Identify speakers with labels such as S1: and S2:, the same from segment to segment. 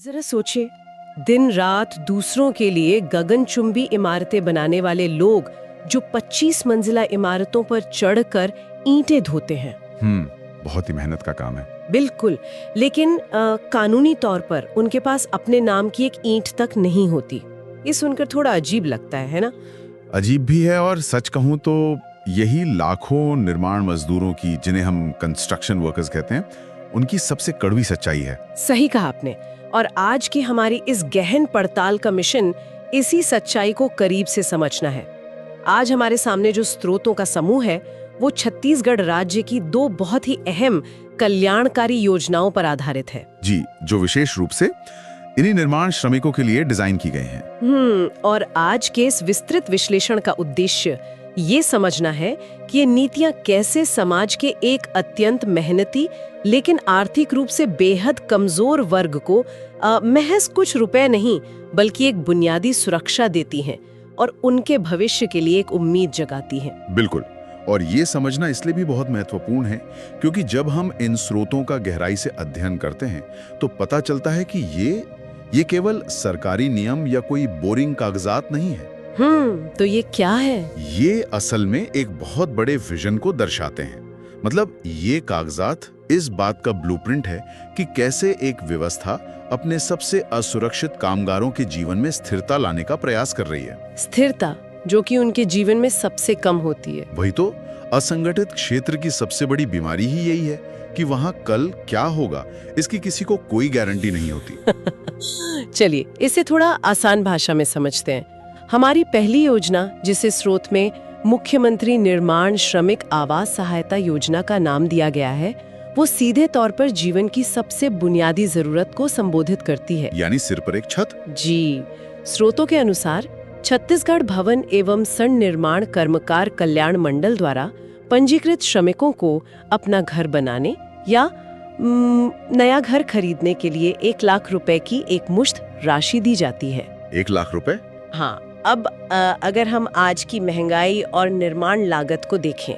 S1: जरा सोचे, दिन रात दूसरों के लिए गगनचुंबी इमारतें बनाने वाले लोग जो 25 मंजिला इमारतों पर चढ़कर ईंटें धोते हैं।
S2: बहुत ही मेहनत का काम है।
S1: बिल्कुल, लेकिन कानूनी तौर पर उनके पास अपने नाम की एक ईंट तक नहीं होती। ये सुनकर थोड़ा अजीब लगता है ना?
S2: अजीब भी है, और सच कहूं तो यही लाखों निर्माण मजदूरों की, जिन्हें हम कंस्ट्रक्शन वर्कर्स कहते हैं, उनकी सबसे कड़वी सच्चाई है।
S1: सही कहा आपने। और आज की हमारी इस गहन पड़ताल का मिशन इसी सच्चाई को करीब से समझना है। आज हमारे सामने जो स्रोतों का समूह है वो छत्तीसगढ़ राज्य की दो बहुत ही अहम कल्याणकारी योजनाओं पर आधारित है।
S2: जी, जो विशेष रूप से इन्हीं निर्माण श्रमिकों के लिए डिजाइन की गई हैं।
S1: और आज के इस विस्तृत विश्लेषण का उद्देश्य ये समझना है कि ये नीतियां कैसे समाज के एक अत्यंत मेहनती लेकिन आर्थिक रूप से बेहद कमजोर वर्ग को महज कुछ रुपए नहीं बल्कि एक बुनियादी सुरक्षा देती हैं और उनके भविष्य के लिए एक उम्मीद जगाती हैं।
S2: बिल्कुल, और ये समझना इसलिए भी बहुत महत्वपूर्ण है क्योंकि जब हम इन स्रोतों का गहराई से अध्ययन करते हैं तो पता चलता है कि ये केवल सरकारी नियम या कोई बोरिंग कागजात नहीं है।
S1: तो ये क्या है?
S2: ये असल में एक बहुत बड़े विजन को दर्शाते हैं। मतलब ये कागजात इस बात का ब्लूप्रिंट है कि कैसे एक व्यवस्था अपने सबसे असुरक्षित कामगारों के जीवन में स्थिरता लाने का प्रयास कर रही है।
S1: स्थिरता जो कि उनके जीवन में सबसे कम होती है।
S2: वही तो, असंगठित क्षेत्र की सबसे बड़ी बीमारी ही यही है कि वहाँ कल क्या होगा इसकी किसी को कोई गारंटी नहीं होती।
S1: चलिए इसे थोड़ा आसान भाषा में समझते हैं। हमारी पहली योजना, जिसे स्रोत में मुख्यमंत्री निर्माण श्रमिक आवास सहायता योजना का नाम दिया गया है, वो सीधे तौर पर जीवन की सबसे बुनियादी जरूरत को संबोधित करती है।
S2: यानी सिर पर एक छत।
S1: जी, स्रोतों के अनुसार छत्तीसगढ़ भवन एवं सण निर्माण कर्मकार कल्याण मंडल द्वारा पंजीकृत श्रमिकों को अपना घर बनाने या नया घर खरीदने के लिए 1 लाख रुपए की एक मुश्त राशि दी जाती है।
S2: 1 लाख रुपए?
S1: हाँ, अब अगर हम आज की महंगाई और निर्माण लागत को देखें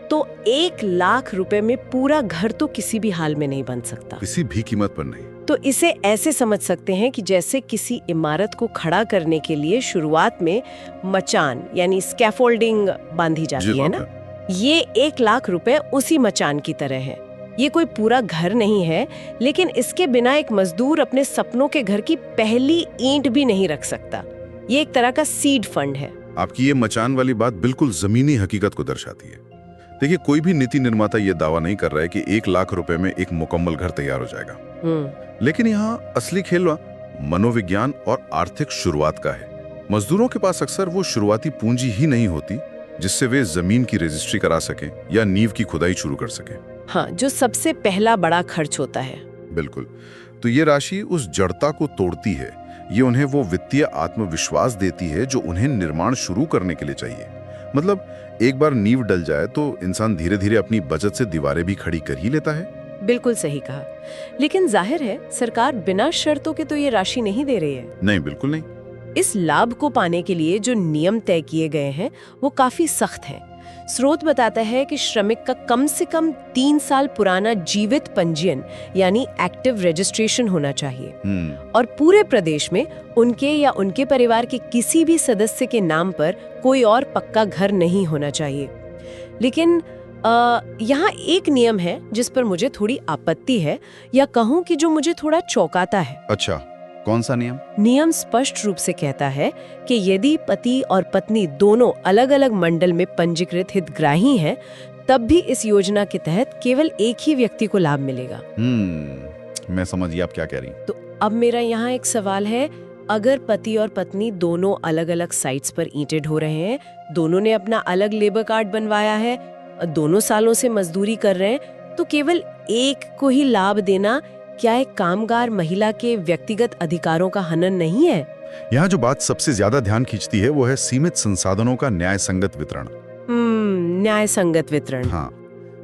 S1: तो 1 लाख रुपए में पूरा घर तो किसी भी हाल में नहीं बन सकता,
S2: किसी भी कीमत पर नहीं।
S1: तो इसे ऐसे समझ सकते हैं कि जैसे किसी इमारत को खड़ा करने के लिए शुरुआत में मचान यानी स्कैफोल्डिंग बांधी जाती है ना, ये 1 लाख रुपए उसी मचान की तरह है। ये कोई पूरा घर नहीं है, लेकिन इसके बिना एक मजदूर अपने सपनों के घर की पहली ईंट भी नहीं रख सकता। ये एक तरह का सीड फंड है।
S2: आपकी ये मचान वाली बात बिल्कुल जमीनी हकीकत को दर्शाती है। देखिए, कोई भी नीति निर्माता ये दावा नहीं कर रहा है कि 1 लाख रुपए में एक मुकम्मल घर तैयार हो जाएगा। लेकिन यहाँ असली खेल मनोविज्ञान और आर्थिक शुरुआत का है। मजदूरों के पास अक्सर वो शुरुआती पूंजी ही नहीं होती जिससे वे जमीन की रजिस्ट्री करा सकें या नींव की खुदाई शुरू कर सकें।
S1: हाँ, जो सबसे पहला बड़ा खर्च होता है।
S2: बिल्कुल, तो ये राशि उस जड़ता को तोड़ती है। ये उन्हें वो वित्तीय आत्मविश्वास देती है जो उन्हें निर्माण शुरू करने के लिए चाहिए। मतलब एक बार नींव डल जाए तो इंसान धीरे धीरे अपनी बचत से दीवारें भी खड़ी कर ही लेता है।
S1: बिल्कुल सही कहा। लेकिन जाहिर है सरकार बिना शर्तों के तो ये राशि नहीं दे रही है।
S2: नहीं, बिल्कुल नहीं।
S1: इस लाभ को पाने के लिए जो नियम तय किए गए हैं वो काफी सख्त हैं। स्रोत बताता है कि श्रमिक का कम से कम 3 साल पुराना जीवित पंजीयन यानी एक्टिव रजिस्ट्रेशन होना चाहिए और पूरे प्रदेश में उनके या उनके परिवार के किसी भी सदस्य के नाम पर कोई और पक्का घर नहीं होना चाहिए। लेकिन यहाँ एक नियम है जिस पर मुझे थोड़ी आपत्ति है, या कहूँ कि जो मुझे थोड़ा चौंकाता है।
S2: अच्छा, कौन सा नियम?
S1: नियम स्पष्ट रूप से कहता है कि यदि पति और पत्नी दोनों अलग अलग मंडल में पंजीकृत हितग्राही हैं, तब भी इस योजना के तहत केवल एक ही व्यक्ति को लाभ मिलेगा।
S2: मैं समझ गया आप क्या कह रही।
S1: तो अब मेरा यहाँ एक सवाल है, अगर पति और पत्नी दोनों अलग अलग साइट्स पर ईंटें ढो रहे हैं, दोनों ने अपना अलग लेबर कार्ड बनवाया है, दोनों सालों से मजदूरी कर रहे हैं, तो केवल एक को ही लाभ देना क्या एक कामगार महिला के व्यक्तिगत अधिकारों का हनन नहीं है?
S2: यहाँ जो बात सबसे ज्यादा ध्यान खींचती है वो है सीमित संसाधनों का न्याय संगत वितरण।
S1: न्याय संगत वितरण।
S2: हाँ,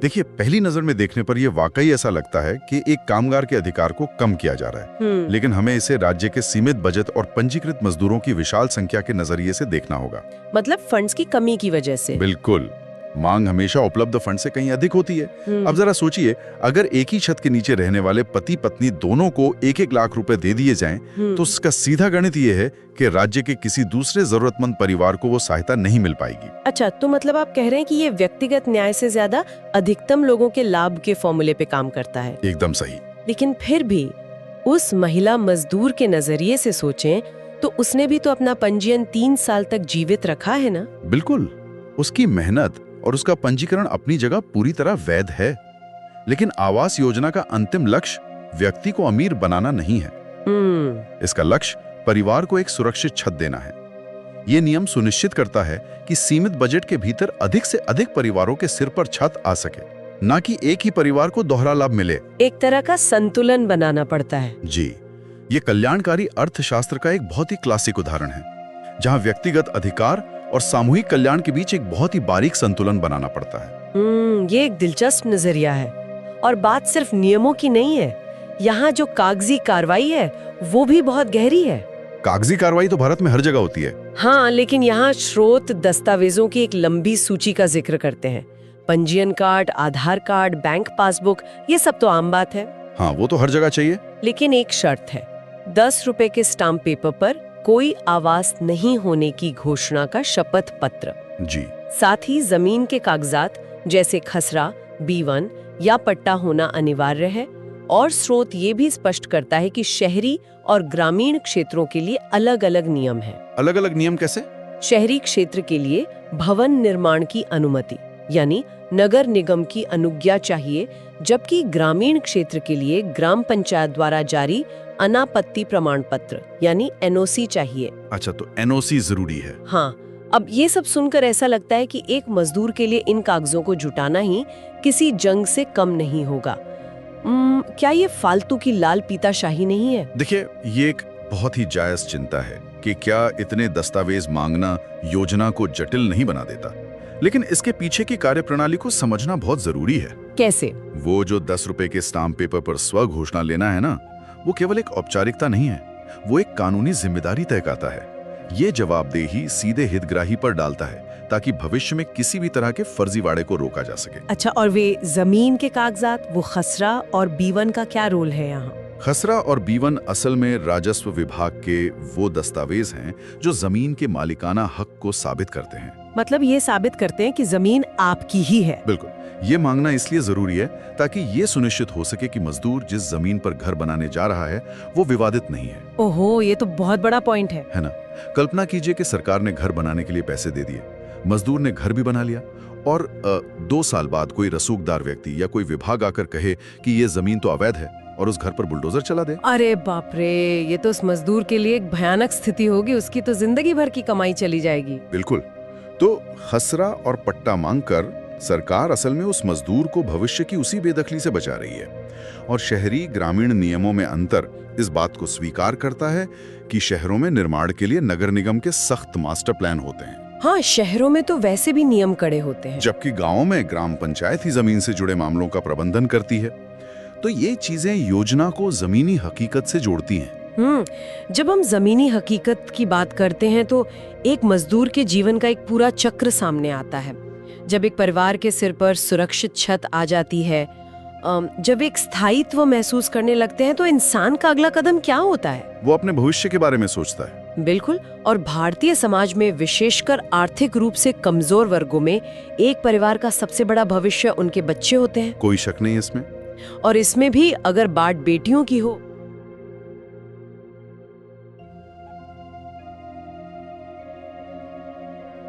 S2: देखिए, पहली नजर में देखने पर यह वाकई ऐसा लगता है कि एक कामगार के अधिकार को कम किया जा रहा है। लेकिन हमें इसे राज्य के सीमित बजट और पंजीकृत मजदूरों की विशाल संख्या के नजरिए से देखना होगा।
S1: मतलब फंड्स की कमी की वजह से।
S2: बिल्कुल। मांग हमेशा उपलब्ध फंड से कहीं अधिक होती है। अब जरा सोचिए, अगर एक ही छत के नीचे रहने वाले पति पत्नी दोनों को 1-1 लाख रुपए दे दिए जाएं, तो उसका सीधा गणित ये है कि राज्य के किसी दूसरे जरूरतमंद परिवार को वो सहायता नहीं मिल पाएगी।
S1: अच्छा, तो मतलब आप कह रहे हैं कि ये व्यक्तिगत न्याय से ज्यादा अधिकतम लोगों के लाभ के फॉर्मूले पे काम करता है।
S2: एकदम सही।
S1: लेकिन फिर भी उस महिला मजदूर के नजरिए से सोचें तो उसने भी तो अपना पंजीयन 3 साल तक जीवित रखा है ना?
S2: बिल्कुल, उसकी मेहनत और उसका पंजीकरण अपनी जगह पूरी तरह वैध है। लेकिन आवास योजना का अंतिम लक्ष्य व्यक्ति को अमीर बनाना नहीं है। इसका लक्ष्य परिवार को एक सुरक्षित छत देना है। ये नियम सुनिश्चित करता है कि सीमित बजट के भीतर अधिक से अधिक परिवारों के सिर पर छत आ सके, ना कि एक ही परिवार को दोहरा लाभ मिले।
S1: एक तरह का संतुलन बनाना पड़ता है।
S2: जी, ये कल्याणकारी अर्थशास्त्र का एक बहुत ही क्लासिक उदाहरण है, जहां व्यक्तिगत अधिकार और सामूहिक कल्याण के बीच एक बहुत ही बारीक संतुलन बनाना पड़ता है।
S1: ये एक दिलचस्प नजरिया है। और बात सिर्फ नियमों की नहीं है, यहाँ जो कागजी कार्रवाई है वो भी बहुत गहरी है।
S2: कागजी कार्रवाई तो भारत में हर जगह होती है।
S1: हाँ, लेकिन यहाँ स्रोत दस्तावेजों की एक लंबी सूची का जिक्र करते हैं। पंजीयन कार्ड, आधार कार्ड, बैंक पासबुक, ये सब तो आम बात है।
S2: हाँ, वो तो हर जगह चाहिए।
S1: लेकिन एक शर्त है, 10 रुपए के स्टाम्प पेपर पर कोई आवास नहीं होने की घोषणा का शपथ पत्र।
S2: जी।
S1: साथ ही जमीन के कागजात जैसे खसरा, B1 या पट्टा होना अनिवार्य है। और स्रोत ये भी स्पष्ट करता है कि शहरी और ग्रामीण क्षेत्रों के लिए अलग-अलग नियम हैं।
S2: अलग-अलग नियम कैसे?
S1: शहरी क्षेत्र के लिए भवन निर्माण की अनुमति यानी नगर निगम की अनुज्ञा चाहिए, जबकि ग्रामीण क्षेत्र के लिए ग्राम पंचायत द्वारा जारी अनापत्ति प्रमाण पत्र यानी NOC चाहिए।
S2: अच्छा, तो NOC जरूरी है।
S1: हाँ, अब ये सब सुनकर ऐसा लगता है कि एक मजदूर के लिए इन कागजों को जुटाना ही किसी जंग से कम नहीं होगा। क्या ये फालतू की लाल पीताशाही नहीं है?
S2: देखिए, ये एक बहुत ही जायज चिंता है कि क्या इतने दस्तावेज मांगना योजना को जटिल नहीं बना देता। लेकिन इसके पीछे की कार्यप्रणाली को समझना बहुत जरूरी है।
S1: कैसे?
S2: वो जो 10 रुपए के स्टाम्प पेपर पर स्व घोषणा लेना है ना, वो केवल एक औपचारिकता नहीं है, वो एक कानूनी जिम्मेदारी तय करता है। ये जवाबदेही सीधे हितग्राही पर डालता है ताकि भविष्य में किसी भी तरह के फर्जीवाड़े को रोका जा सके।
S1: अच्छा, और वे जमीन के कागजात, वो खसरा और B1 का क्या रोल है यहाँ?
S2: खसरा और B1 असल में राजस्व विभाग के वो दस्तावेज हैं जो जमीन के मालिकाना हक को साबित करते हैं।
S1: मतलब ये साबित करते हैं कि जमीन आपकी ही है।
S2: बिल्कुल, ये मांगना इसलिए जरूरी है ताकि ये सुनिश्चित हो सके कि मजदूर जिस जमीन पर घर बनाने जा रहा है वो विवादित नहीं है।
S1: ओहो, ये तो बहुत बड़ा पॉइंट है
S2: ना? कल्पना कीजिए कि सरकार ने घर बनाने के लिए पैसे दे दिए, मजदूर ने घर भी बना लिया और 2 साल बाद कोई रसूखदार व्यक्ति या कोई विभाग आकर कहे कि ये जमीन तो अवैध है और उस घर पर बुलडोजर चला दे। अरे
S1: बाप रे, ये तो उस मजदूर के लिए एक भयानक स्थिति होगी। उसकी तो जिंदगी भर की कमाई चली जाएगी।
S2: बिल्कुल। तो खसरा और पट्टा मांगकर सरकार असल में उस मजदूर को भविष्य की उसी बेदखली से बचा रही है। और शहरी ग्रामीण नियमों में अंतर इस बात को स्वीकार करता है कि शहरों में निर्माण के लिए नगर निगम के सख्त मास्टर प्लान होते हैं।
S1: हाँ, शहरों में तो वैसे भी नियम कड़े होते हैं,
S2: जबकि गांवों में ग्राम पंचायत ही जमीन से जुड़े मामलों का प्रबंधन करती है। तो ये चीजें योजना को जमीनी हकीकत से जोड़ती हैं।
S1: जब हम जमीनी हकीकत की बात करते हैं तो एक मजदूर के जीवन का एक पूरा चक्र सामने आता है। जब एक परिवार के सिर पर सुरक्षित छत आ जाती है, जब एक स्थायित्व महसूस करने लगते हैं, तो इंसान का अगला कदम क्या होता है?
S2: वो अपने भविष्य के बारे में सोचता है।
S1: बिल्कुल। और भारतीय समाज में विशेषकर आर्थिक रूप से कमजोर वर्गों में एक परिवार का सबसे बड़ा भविष्य उनके बच्चे होते हैं।
S2: कोई शक नहीं इसमें।
S1: और इसमें भी अगर बात बेटियों की हो